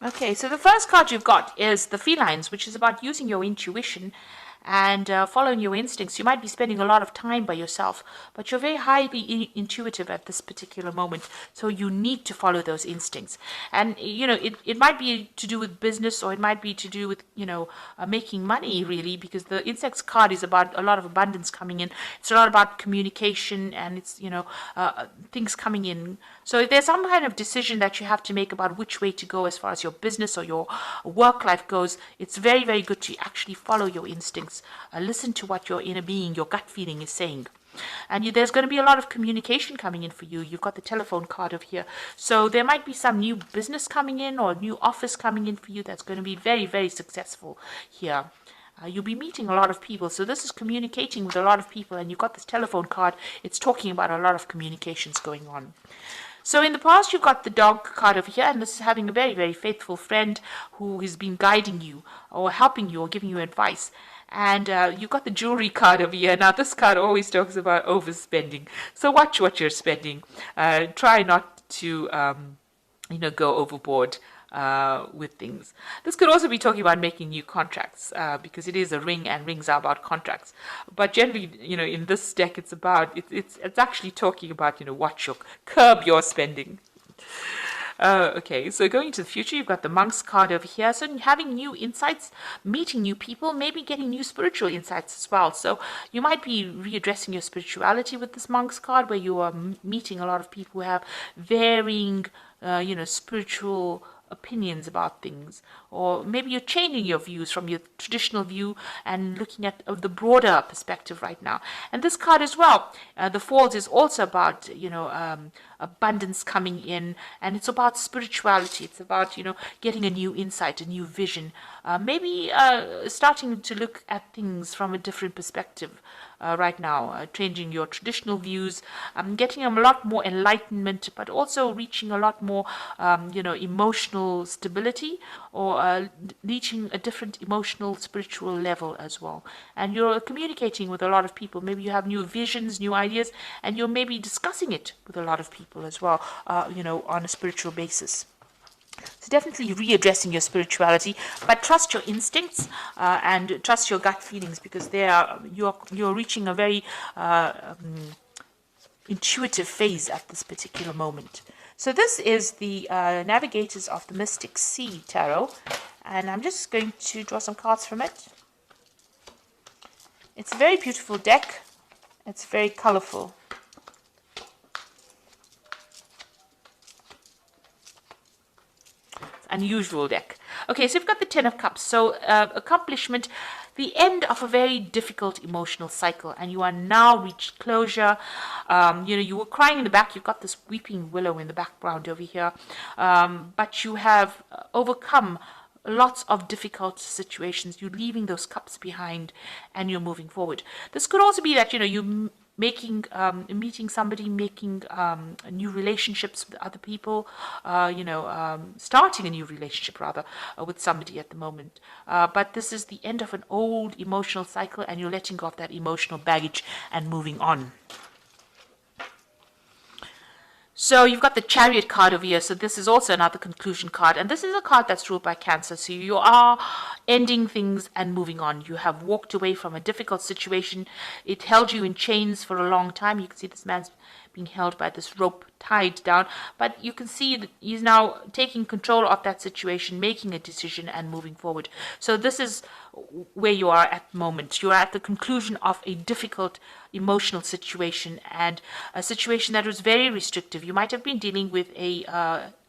Okay, so the first card you've got is the felines, which is about using your intuition and following your instincts. You might be spending a lot of time by yourself, but you're very highly intuitive at this particular moment, so you need to follow those instincts. And it might be to do with business, or it might be to do with making money, really, because the insects card is about a lot of abundance coming in. It's a lot about communication, and it's things coming in. So there's some kind of decision that you have to make about which way to go as far as your business or your work life goes. It's very, very good to actually follow your instincts. Listen to what your inner being, your gut feeling is saying. And there's going to be a lot of communication coming in for you. You've got the telephone card over here. So there might be some new business coming in or new office coming in for you that's going to be very, very successful here. You'll be meeting a lot of people. So this is communicating with a lot of people. And you've got this telephone card. It's talking about a lot of communications going on. So in the past, you've got the dog card over here, and this is having a very, very faithful friend who has been guiding you or helping you or giving you advice. And you've got the jewelry card over here. Now, this card always talks about overspending. So watch what you're spending. Try not to, go overboard with things. This could also be talking about making new contracts because it is a ring, and rings are about contracts. But generally, in this deck, it's about it's actually talking about curb your spending. Okay, so going into the future, you've got the Monk's card over here. So having new insights, meeting new people, maybe getting new spiritual insights as well. So you might be readdressing your spirituality with this Monk's card, where you are meeting a lot of people who have varying, spiritual opinions about things, or maybe you're changing your views from your traditional view and looking at the broader perspective right now. And this card as well, the Falls, is also about abundance coming in, and it's about spirituality. It's about getting a new insight, a new vision, maybe starting to look at things from a different perspective. Right now, changing your traditional views, getting a lot more enlightenment, but also reaching a lot more, emotional stability, or reaching a different emotional, spiritual level as well. And you're communicating with a lot of people. Maybe you have new visions, new ideas, and you're maybe discussing it with a lot of people as well, on a spiritual basis. So definitely readdressing your spirituality, but trust your instincts and trust your gut feelings, because you're reaching a very intuitive phase at this particular moment. So this is the Navigators of the Mystic Sea Tarot, and I'm just going to draw some cards from it. It's a very beautiful deck. It's very colorful. Unusual deck. Okay, so we've got the Ten of Cups. So accomplishment, the end of a very difficult emotional cycle, and you are now reached closure. You were crying in the back. You've got this weeping willow in the background over here, but you have overcome lots of difficult situations. You're leaving those cups behind, and you're moving forward. This could also be that you meeting somebody, making new relationships with other people, starting a new relationship rather with somebody at the moment. But this is the end of an old emotional cycle, and you're letting go of that emotional baggage and moving on. So you've got the Chariot card over here. So this is also another conclusion card. And this is a card that's ruled by Cancer. So you are ending things and moving on. You have walked away from a difficult situation. It held you in chains for a long time. You can see this man's being held by this rope tied down. But you can see that he's now taking control of that situation, making a decision and moving forward. So this is where you are at the moment. You are at the conclusion of a difficult emotional situation, and a situation that was very restrictive. You might have been dealing with a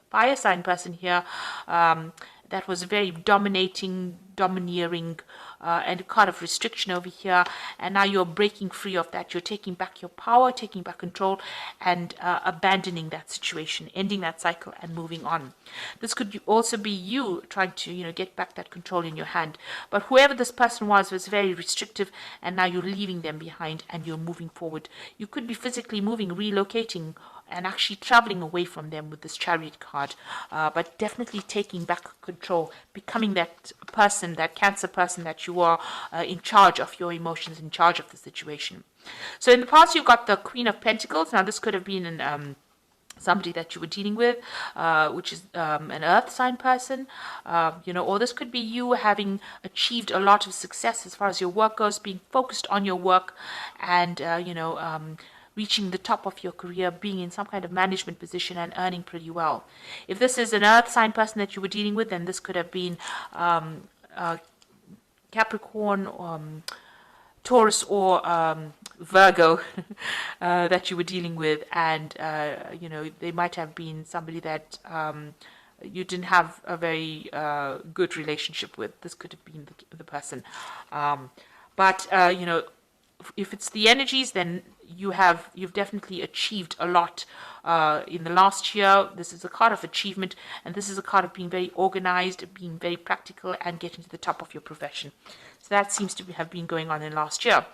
fire sign person here that was very dominating, domineering, and a kind of restriction over here. And now you're breaking free of that. You're taking back your power, taking back control, and abandoning that situation, ending that cycle and moving on. This could also be you trying to, get back that control in your hand. But whoever this person was very restrictive, and now you're leaving them behind and you're moving forward. You could be physically moving, relocating, and actually traveling away from them with this Chariot card, but definitely taking back control, becoming that person, that Cancer person that you are, in charge of your emotions, in charge of the situation. So in the past, you've got the Queen of Pentacles. Now this could have been somebody that you were dealing with, which is an earth sign person, or this could be you having achieved a lot of success as far as your work goes, being focused on your work and, reaching the top of your career, being in some kind of management position and earning pretty well. If this is an earth sign person that you were dealing with, then this could have been Capricorn, Taurus, or Virgo that you were dealing with, and they might have been somebody that you didn't have a very good relationship with. This could have been the person, but if it's the energies, then you've definitely achieved a lot in the last year. This is a card of achievement, and this is a card of being very organized, being very practical, and getting to the top of your profession. So that seems to have been going on in last year.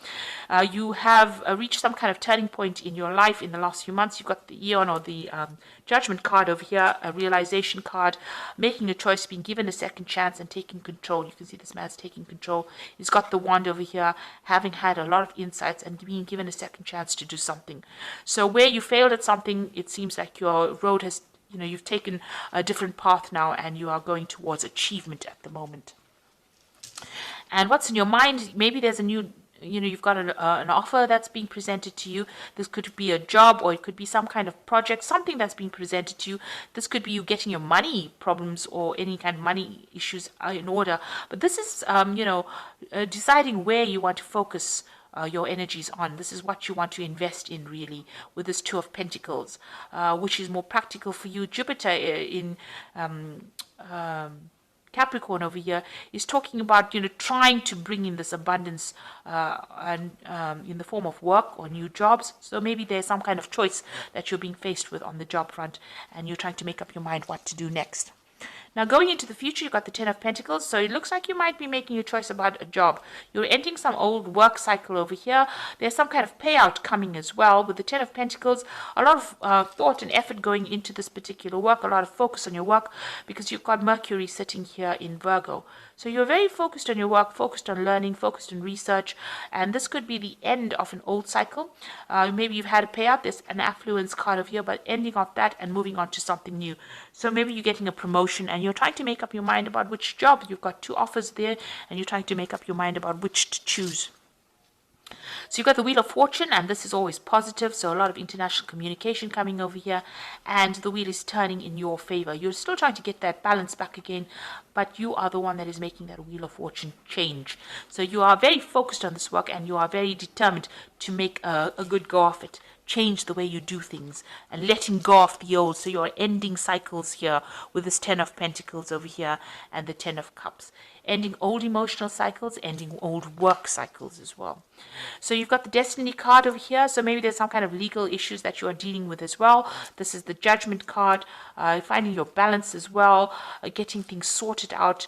You have reached some kind of turning point in your life in the last few months. You've got the Eon, or the Judgment card over here, a realization card, making a choice, being given a second chance and taking control. You can see this man's taking control. He's got the wand over here, having had a lot of insights and being given a second chance to do something. So where you failed at something, it seems like your road has, you've taken a different path now and you are going towards achievement at the moment. And what's in your mind? Maybe there's a new, you've got an offer that's being presented to you. This could be a job, or it could be some kind of project, something that's being presented to you. This could be you getting your money problems or any kind of money issues in order. But this is, deciding where you want to focus your energies on. This is what you want to invest in, really, with this Two of Pentacles, which is more practical for you. Jupiter in Capricorn over here is talking about trying to bring in this abundance and in the form of work or new jobs. So maybe there's some kind of choice that you're being faced with on the job front, and you're trying to make up your mind what to do next. Now, going into the future, you've got the Ten of Pentacles, so it looks like you might be making a choice about a job. You're ending some old work cycle over here. There's some kind of payout coming as well. With the Ten of Pentacles, a lot of thought and effort going into this particular work, a lot of focus on your work, because you've got Mercury sitting here in Virgo. So you're very focused on your work, focused on learning, focused on research, and this could be the end of an old cycle. Maybe you've had a payout. There's an affluence card over here, but ending off that and moving on to something new. So maybe you're getting a promotion and you're trying to make up your mind about which job. You've got two offers there and you're trying to make up your mind about which to choose. So you've got the Wheel of Fortune, and this is always positive, so a lot of international communication coming over here, and the wheel is turning in your favor. You're still trying to get that balance back again, but you are the one that is making that Wheel of Fortune change. So you are very focused on this work, and you are very determined to make a good go of it. Change the way you do things and letting go of the old. So you're ending cycles here with this Ten of Pentacles over here and the Ten of Cups. Ending old emotional cycles, ending old work cycles as well. So you've got the Destiny card over here. So maybe there's some kind of legal issues that you are dealing with as well. This is the Judgment card, finding your balance as well, getting things sorted out.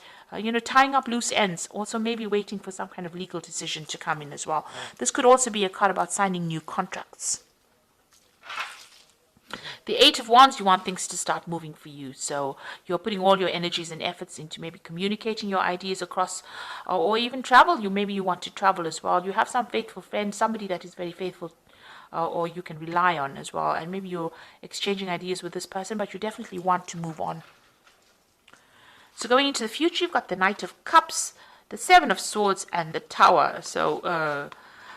Tying up loose ends, also maybe waiting for some kind of legal decision to come in as well. This could also be a card about signing new contracts. The Eight of Wands, you want things to start moving for you. So you're putting all your energies and efforts into maybe communicating your ideas across, or even travel. Maybe you want to travel as well. You have some faithful friend, somebody that is very faithful, or you can rely on as well. And maybe you're exchanging ideas with this person, but you definitely want to move on. So going into the future, you've got the Knight of Cups, the Seven of Swords, and the Tower. So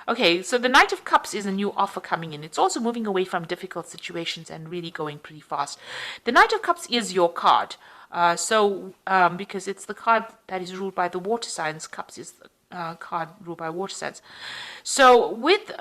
okay, so the Knight of Cups is a new offer coming in. It's also moving away from difficult situations and really going pretty fast. The Knight of Cups is your card. Because it's the card that is ruled by the water signs. Cups is the card ruled by water signs. So with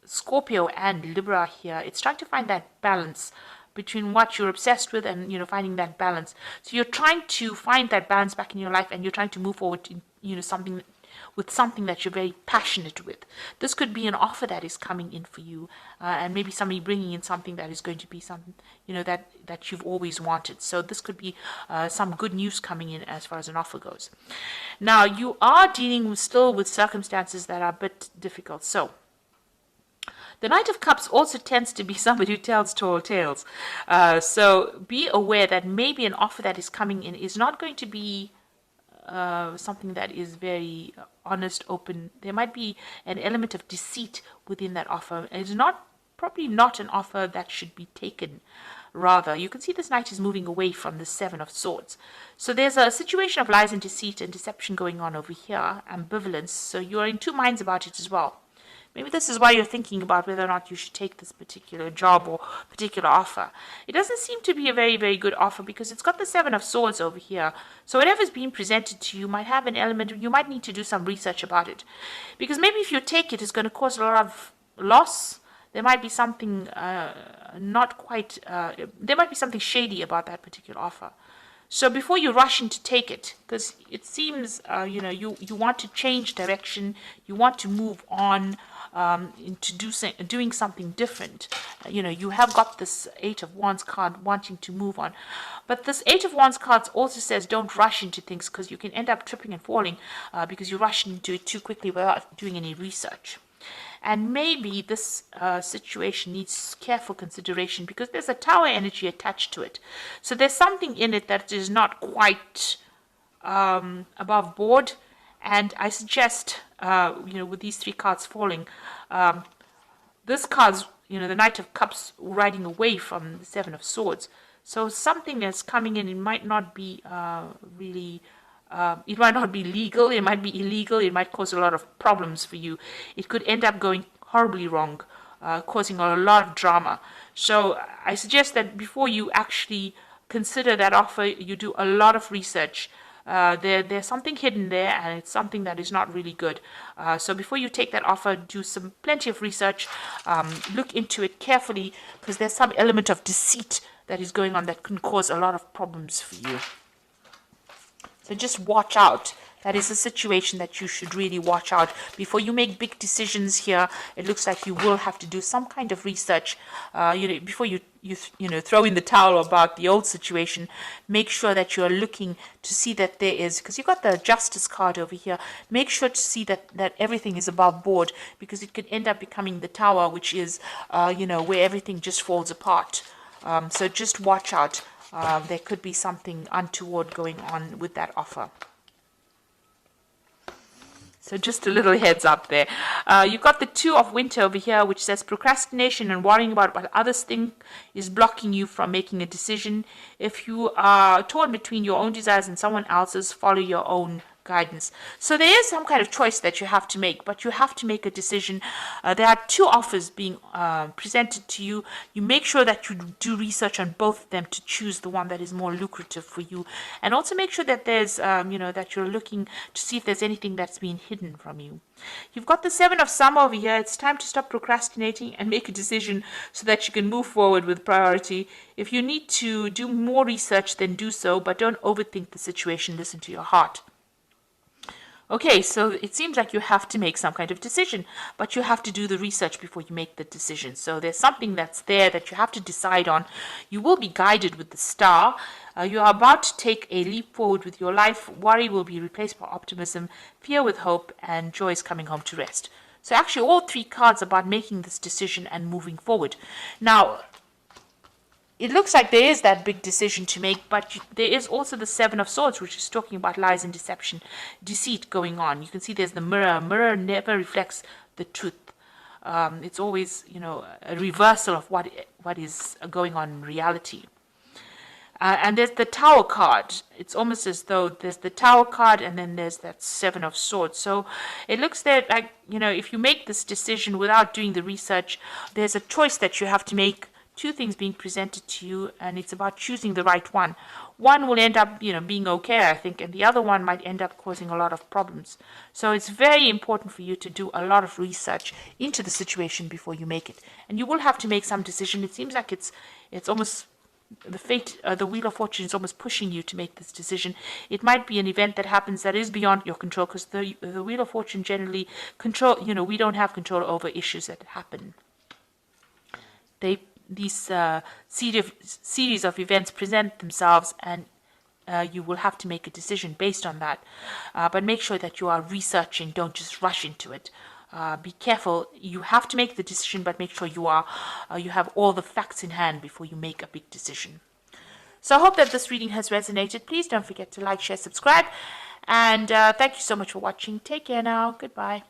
Scorpio and Libra here, it's trying to find that balance between what you're obsessed with and finding that balance. So you're trying to find that balance back in your life, and you're trying to move forward in something that you're very passionate with. This could be an offer that is coming in for you, and maybe somebody bringing in something that is going to be something that you've always wanted. So this could be some good news coming in as far as an offer goes. Now you are dealing still with circumstances that are a bit difficult. So the Knight of Cups also tends to be somebody who tells tall tales. So be aware that maybe an offer that is coming in is not going to be something that is very honest, open. There might be an element of deceit within that offer. It's not probably not an offer that should be taken. Rather, you can see this knight is moving away from the Seven of Swords. So there's a situation of lies and deceit and deception going on over here, ambivalence. So you're in two minds about it as well. Maybe this is why you're thinking about whether or not you should take this particular job or particular offer. It doesn't seem to be a very, very good offer because it's got the Seven of Swords over here. So whatever's being presented to you might have an element, you might need to do some research about it. Because maybe if you take it, it's going to cause a lot of loss. There might be something not quite, there might be something shady about that particular offer. So before you rush in to take it, because it seems, you want to change direction, you want to move on into doing something different. You have got this Eight of Wands card wanting to move on. But this Eight of Wands card also says don't rush into things because you can end up tripping and falling because you rush into it too quickly without doing any research. And maybe this situation needs careful consideration because there's a Tower energy attached to it. So there's something in it that is not quite above board. And I suggest, with these three cards falling, this card's, the Knight of Cups riding away from the Seven of Swords. So something that's coming in, it might not be it might not be legal, it might be illegal, it might cause a lot of problems for you. It could end up going horribly wrong, causing a lot of drama. So I suggest that before you actually consider that offer, you do a lot of research. There's something hidden there, and it's something that is not really good. So before you take that offer, do plenty of research, look into it carefully, because there's some element of deceit that is going on that can cause a lot of problems for you. So just watch out. That is a situation that you should really watch out. Before you make big decisions here, it looks like you will have to do some kind of research. Before you throw in the towel about the old situation, make sure that you are looking to see that there is, because you've got the Justice card over here, make sure to see that everything is above board, because it could end up becoming the Tower, which is, where everything just falls apart. So just watch out. There could be something untoward going on with that offer. So just a little heads up there. You've got the Two of Winter over here, which says procrastination and worrying about what others think is blocking you from making a decision. If you are torn between your own desires and someone else's, follow your own guidance. So there is some kind of choice that you have to make, but you have to make a decision. There are two offers being presented to you. You make sure that you do research on both of them to choose the one that is more lucrative for you, and also make sure that there's that you're looking to see if there's anything that's been hidden from you. You've got the Seven of Summer over here. It's time to stop procrastinating and make a decision so that you can move forward with priority. If you need to do more research, then do so, but don't overthink the situation. Listen to your heart. Okay, so it seems like you have to make some kind of decision, but you have to do the research before you make the decision. So there's something that's there that you have to decide on. You will be guided with the Star. You are about to take a leap forward with your life. Worry will be replaced by optimism, fear with hope, and joy is coming home to rest. So actually all three cards are about making this decision and moving forward. Now, it looks like there is that big decision to make, but there is also the Seven of Swords, which is talking about lies and deception, deceit going on. You can see there's the mirror. Mirror never reflects the truth. It's always, a reversal of what is going on in reality. And there's the Tower card. It's almost as though there's the Tower card and then there's that Seven of Swords. So it looks there like, if you make this decision without doing the research, there's a choice that you have to make. Two things being presented to you, and it's about choosing the right one. One will end up, being okay, I think, and the other one might end up causing a lot of problems. So it's very important for you to do a lot of research into the situation before you make it. And you will have to make some decision. It seems like it's almost the Wheel of Fortune is almost pushing you to make this decision. It might be an event that happens that is beyond your control, because the Wheel of Fortune generally we don't have control over issues that happen. These series of events present themselves, and you will have to make a decision based on that. But make sure that you are researching. Don't just rush into it. Be careful. You have to make the decision, but make sure you have all the facts in hand before you make a big decision. So I hope that this reading has resonated. Please don't forget to like, share, subscribe. And thank you so much for watching. Take care now. Goodbye.